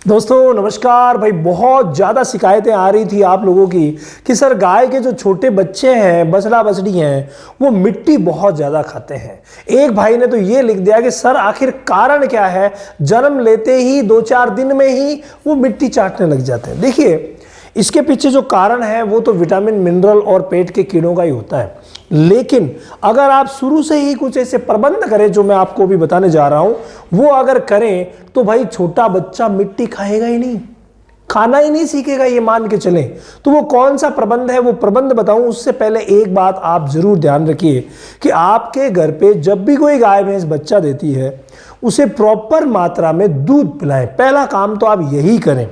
दोस्तों नमस्कार भाई। बहुत ज़्यादा शिकायतें आ रही थी आप लोगों की कि सर गाय के जो छोटे बच्चे हैं, बछड़ा बछड़ी हैं, वो मिट्टी बहुत ज़्यादा खाते हैं। एक भाई ने तो ये लिख दिया कि सर आखिर कारण क्या है, जन्म लेते ही 2-4 दिन में ही वो मिट्टी चाटने लग जाते हैं। देखिए इसके पीछे जो कारण है वो तो विटामिन मिनरल और पेट के कीड़ों का ही होता है, लेकिन अगर आप शुरू से ही कुछ ऐसे प्रबंध करें जो मैं आपको भी बताने जा रहा हूं, वो अगर करें तो भाई छोटा बच्चा मिट्टी खाएगा ही नहीं, खाना ही नहीं सीखेगा, ये मान के चलें। तो वो कौन सा प्रबंध है, वो प्रबंध बताऊं उससे पहले एक बात आप जरूर ध्यान रखिए कि आपके घर पे जब भी कोई गाय भैंस बच्चा देती है उसे प्रॉपर मात्रा में दूध पिलाएं। पहला काम तो आप यही करें।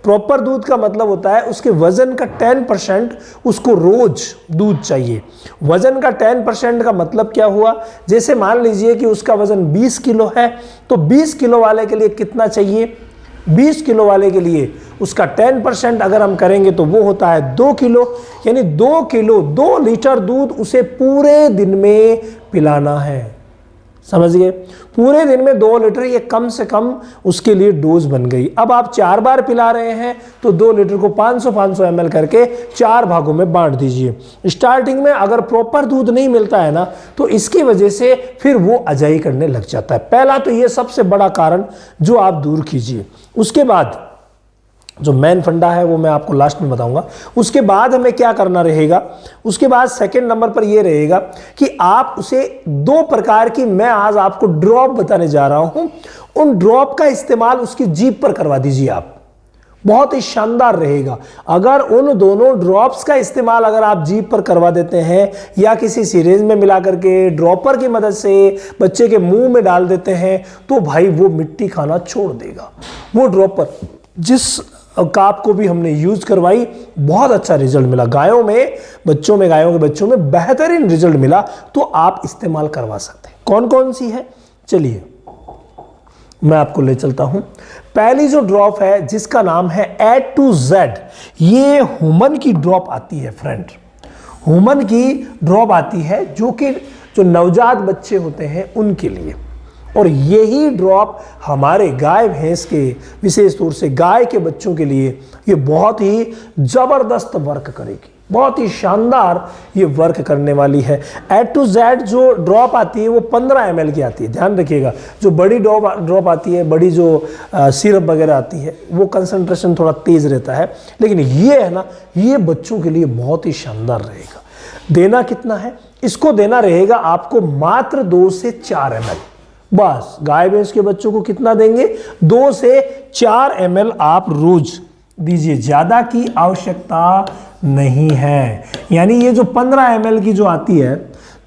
प्रॉपर दूध का मतलब होता है उसके वजन का 10% उसको रोज दूध चाहिए। वजन का 10% का मतलब क्या हुआ, जैसे मान लीजिए कि उसका वजन 20 किलो है तो 20 किलो वाले के लिए कितना चाहिए, 20 किलो वाले के लिए उसका 10% अगर हम करेंगे तो वो होता है 2 किलो, यानी 2 किलो 2 लीटर दूध उसे पूरे दिन में पिलाना है। समझ गए? पूरे दिन में 2 लीटर, ये कम से कम उसके लिए डोज बन गई। अब आप 4 बार पिला रहे हैं तो 2 लीटर को 500 ml करके 4 भागों में बांट दीजिए। स्टार्टिंग में अगर प्रॉपर दूध नहीं मिलता है ना तो इसकी वजह से फिर वो अजाई करने लग जाता है। पहला तो ये सबसे बड़ा कारण जो आप दूर कीजिए। उसके बाद जो मेन फंडा है वो मैं आपको लास्ट में बताऊंगा। उसके बाद हमें क्या करना रहेगा, उसके बाद सेकंड नंबर पर ये रहेगा कि आप उसे 2 प्रकार की, मैं आज आपको ड्रॉप बताने जा रहा हूं, उन ड्रॉप का इस्तेमाल उसकी जीभ पर करवा दीजिए आप, बहुत ही शानदार रहेगा। अगर उन दोनों ड्रॉप्स का इस्तेमाल अगर आप जीभ पर करवा देते हैं या किसी सिरिंज में मिला करके ड्रॉपर की मदद से बच्चे के मुंह में डाल देते हैं तो भाई वो मिट्टी खाना छोड़ देगा। वो ड्रॉपर जिस काप को भी हमने यूज करवाई, बहुत अच्छा रिजल्ट मिला गायों में, बच्चों में, गायों के बच्चों में बेहतरीन रिजल्ट मिला, तो आप इस्तेमाल करवा सकते हैं। कौन कौन सी है चलिए मैं आपको ले चलता हूं। पहली जो ड्रॉप है जिसका नाम है A to Z, ये ह्यूमन की ड्रॉप आती है फ्रेंड, ह्यूमन की ड्रॉप आती है जो नवजात बच्चे होते हैं उनके लिए। और यही ड्रॉप हमारे गाय भैंस के, विशेष तौर से गाय के बच्चों के लिए ये बहुत ही जबरदस्त वर्क करेगी, बहुत ही शानदार ये वर्क करने वाली है। A to Z जो ड्रॉप आती है वो 15 ml की आती है, ध्यान रखिएगा। जो बड़ी ड्रॉप आती है, बड़ी जो सिरप वगैरह आती है, वो कंसंट्रेशन थोड़ा तेज रहता है, लेकिन ये है ना, ये बच्चों के लिए बहुत ही शानदार रहेगा। देना कितना है, इसको देना रहेगा आपको मात्र 2 से 4 ml बस। गाय भैंस के बच्चों को कितना देंगे, 2 से 4 ml आप रोज दीजिए, ज्यादा की आवश्यकता नहीं है। यानी ये जो 15 ml की जो आती है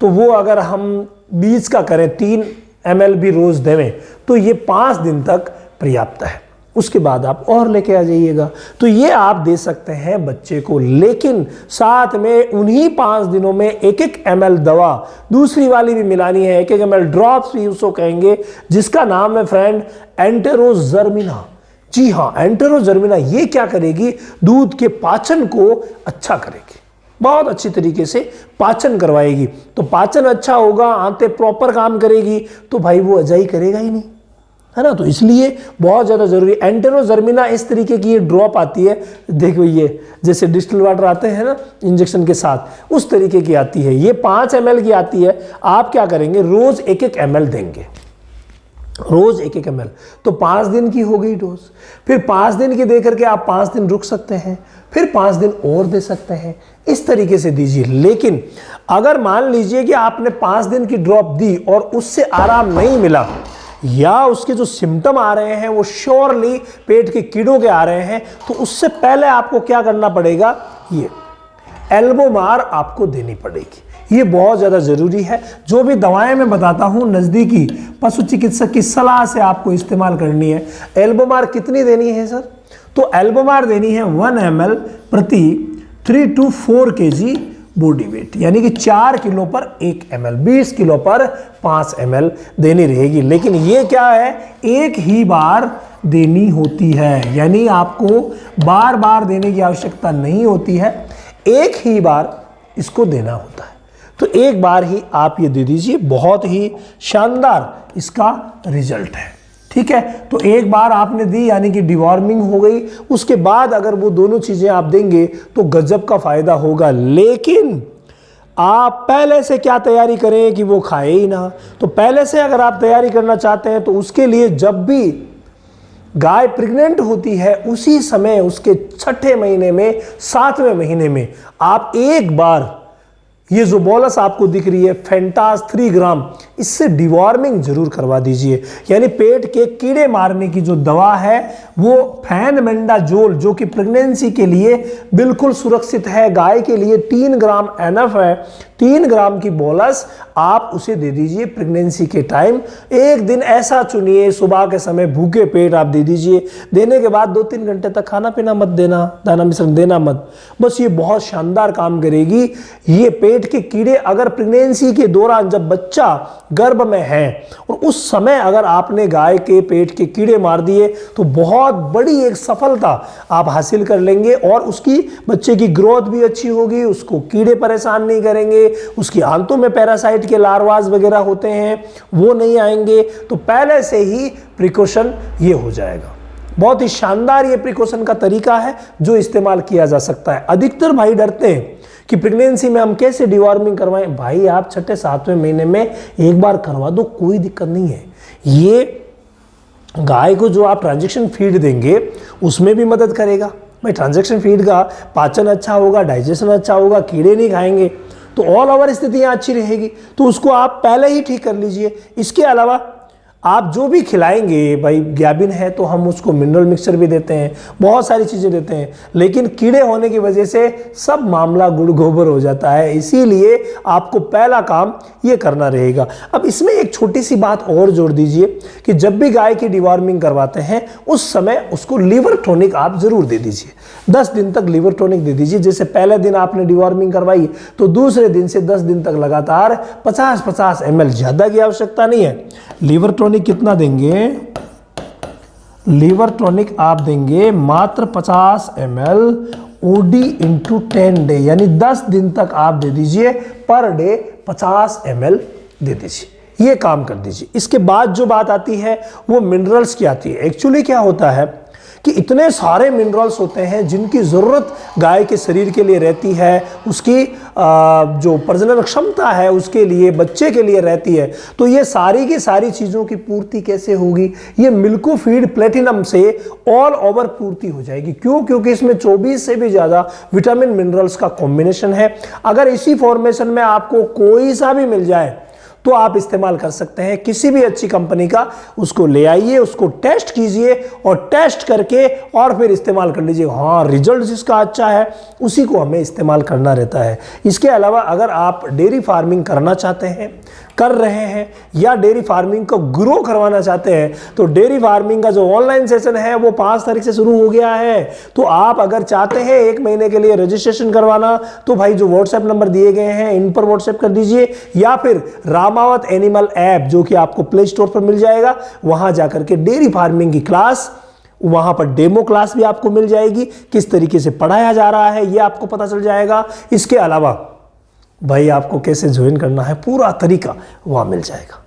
तो वो अगर हम 20 का करें, 3 ml भी रोज देवें तो ये 5 दिन तक पर्याप्त है। उसके बाद आप और लेके आ जाइएगा। तो ये आप दे सकते हैं बच्चे को, लेकिन साथ में उन्हीं 5 दिनों में 1-1 ml दवा दूसरी वाली भी मिलानी है, 1-1 ml ड्रॉप्स भी उसको कहेंगे, जिसका नाम है फ्रेंड एंटेरोजर्मिना। जी हाँ, एंटेरोजर्मिना। ये क्या करेगी, दूध के पाचन को अच्छा करेगी, बहुत अच्छी तरीके से पाचन करवाएगी। तो पाचन अच्छा होगा, आंतें प्रॉपर काम करेगी, तो भाई वो अजाई करेगा ही नहीं, है ना। तो इसलिए बहुत ज़्यादा जरूरी। एंटेरोजर्मिना इस तरीके की ये ड्रॉप आती है, देखो ये जैसे डिस्टिल वाटर आते हैं ना इंजेक्शन के साथ, उस तरीके की आती है। ये 5 ml की आती है। आप क्या करेंगे, रोज 1-1 ml देंगे, रोज 1-1 ml, तो 5 दिन की हो गई डोज। फिर 5 दिन की दे करके आप 5 दिन रुक सकते हैं, फिर 5 दिन और दे सकते हैं, इस तरीके से दीजिए। लेकिन अगर मान लीजिए कि आपने 5 दिन की ड्रॉप दी और उससे आराम नहीं मिला, या उसके जो सिम्टम आ रहे हैं वो श्योरली पेट के कीड़ों के आ रहे हैं, तो उससे पहले आपको क्या करना पड़ेगा, ये एल्बोमार आपको देनी पड़ेगी। ये बहुत ज़्यादा ज़रूरी है। जो भी दवाएं मैं बताता हूं नज़दीकी पशु चिकित्सक की सलाह से आपको इस्तेमाल करनी है। एल्बोमार कितनी देनी है सर, तो एल्बोमार देनी है 1 ml प्रति 3 to 4 kg बॉडी वेट, यानी कि 4 किलो पर 1 ml, 20 किलो पर 5 ml देनी रहेगी। लेकिन ये क्या है, एक ही बार देनी होती है, यानी आपको बार बार देने की आवश्यकता नहीं होती है, एक ही बार इसको देना होता है। तो एक बार ही आप ये दे दीजिए, बहुत ही शानदार इसका रिजल्ट है। ठीक है, तो एक बार आपने दी यानी कि डिवॉर्मिंग हो गई, उसके बाद अगर वो दोनों चीजें आप देंगे तो गजब का फायदा होगा। लेकिन आप पहले से क्या तैयारी करें कि वो खाए ही ना। तो पहले से अगर आप तैयारी करना चाहते हैं तो उसके लिए जब भी गाय प्रेग्नेंट होती है उसी समय उसके 6ठे महीने में 7वें महीने में आप एक बार ये जो बोलस आपको दिख रही है फेंटास 3 ग्राम, इससे डिवॉर्मिंग जरूर करवा दीजिए। यानी पेट के कीड़े मारने की जो दवा है वो फेनमेंडाजोल, जो कि प्रेगनेंसी के लिए बिल्कुल सुरक्षित है, गाय के लिए 3 ग्राम एनफ है। 3 ग्राम की बोलस आप उसे दे दीजिए प्रेगनेंसी के टाइम। एक दिन ऐसा चुनिए सुबह के समय भूखे पेट आप दे दीजिए। देने के बाद 2-3 घंटे तक खाना पीना मत देना, दाना मिश्रण देना मत। बस ये बहुत शानदार काम करेगी। ये पेट के कीड़े अगर प्रेगनेंसी के दौरान जब बच्चा गर्भ में है और उस समय अगर आपने गाय के पेट के कीड़े मार दिए तो बहुत बड़ी एक सफलता आप हासिल कर लेंगे और उसकी बच्चे की ग्रोथ भी अच्छी होगी, उसको कीड़े परेशान नहीं करेंगे, उसकी आंतों में पैरासाइट के लार्वास वगैरह होते हैं वो नहीं आएंगे। तो पहले से ही प्रिकॉशन ये हो जाएगा। बहुत ही शानदार ये प्रिकॉशन का तरीका है जो इस्तेमाल किया जा सकता है। अधिकतर भाई डरते हैं कि प्रेगनेंसी में हम कैसे डिवॉर्मिंग करवाएं। भाई आप 6-7वें महीने में एक बार करवा दो, कोई दिक्कत नहीं है। ये गाय को जो आप ट्रांजैक्शन फीड देंगे उसमें भी मदद करेगा। भाई ट्रांजैक्शन फीड का पाचन अच्छा होगा, डाइजेशन अच्छा होगा, कीड़े नहीं खाएंगे, तो ऑल ओवर स्थितियाँ अच्छी रहेगी। तो उसको आप पहले ही ठीक कर लीजिए। इसके अलावा आप जो भी खिलाएंगे, भाई ग्याबिन है तो हम उसको मिनरल मिक्सचर भी देते हैं, बहुत सारी चीज़ें देते हैं, लेकिन कीड़े होने की वजह से सब मामला गुड़ गोबर हो जाता है। इसीलिए आपको पहला काम ये करना रहेगा। अब इसमें एक छोटी सी बात और जोड़ दीजिए कि जब भी गाय की डिवॉर्मिंग करवाते हैं उस समय उसको लिवर टॉनिक आप जरूर दे दीजिए। 10 दिन तक लिवर टॉनिक दे दीजिए। जैसे पहले दिन आपने डिवॉर्मिंग करवाई तो दूसरे दिन से 10 दिन तक लगातार 50-50 ml, ज़्यादा की आवश्यकता नहीं है। लिवर टॉनिक कितना देंगे? लिवर टॉनिक आप देंगे मात्र 50 ml OD इंटू 10 डे, यानी 10 दिन तक आप दे दीजिए, पर डे 50 ml दे दीजिए। ये काम कर दीजिए। इसके बाद जो बात आती है वो मिनरल्स की आती है। एक्चुअली क्या होता है कि इतने सारे मिनरल्स होते हैं जिनकी ज़रूरत गाय के शरीर के लिए रहती है, उसकी जो प्रजनन क्षमता है उसके लिए, बच्चे के लिए रहती है। तो ये सारी की सारी चीज़ों की पूर्ति कैसे होगी? ये मिल्को फीड प्लेटिनम से ऑल ओवर पूर्ति हो जाएगी। क्यों? क्योंकि इसमें 24 से भी ज़्यादा विटामिन मिनरल्स का कॉम्बिनेशन है। अगर इसी फॉर्मेशन में आपको कोई सा भी मिल जाए तो आप इस्तेमाल कर सकते हैं, किसी भी अच्छी कंपनी का। उसको ले आइए, उसको टेस्ट कीजिए और टेस्ट करके और फिर इस्तेमाल कर लीजिए। हाँ, रिजल्ट जिसका अच्छा है उसी को हमें इस्तेमाल करना रहता है। इसके अलावा अगर आप डेयरी फार्मिंग करना चाहते हैं, कर रहे हैं, या डेयरी फार्मिंग को ग्रो करवाना चाहते हैं तो डेयरी फार्मिंग का जो ऑनलाइन सेशन है वो 5 तारीख से शुरू हो गया है। तो आप अगर चाहते हैं 1 महीने के लिए रजिस्ट्रेशन करवाना तो भाई जो व्हाट्सएप नंबर दिए गए हैं इन पर व्हाट्सएप कर दीजिए, या फिर रामावत एनिमल ऐप जो कि आपको प्ले स्टोर पर मिल जाएगा, वहां जाकर के डेयरी फार्मिंग की क्लास, वहां पर डेमो क्लास भी आपको मिल जाएगी, किस तरीके से पढ़ाया जा रहा है ये आपको पता चल जाएगा। इसके अलावा भाई आपको कैसे ज्वाइन करना है पूरा तरीका वहां मिल जाएगा।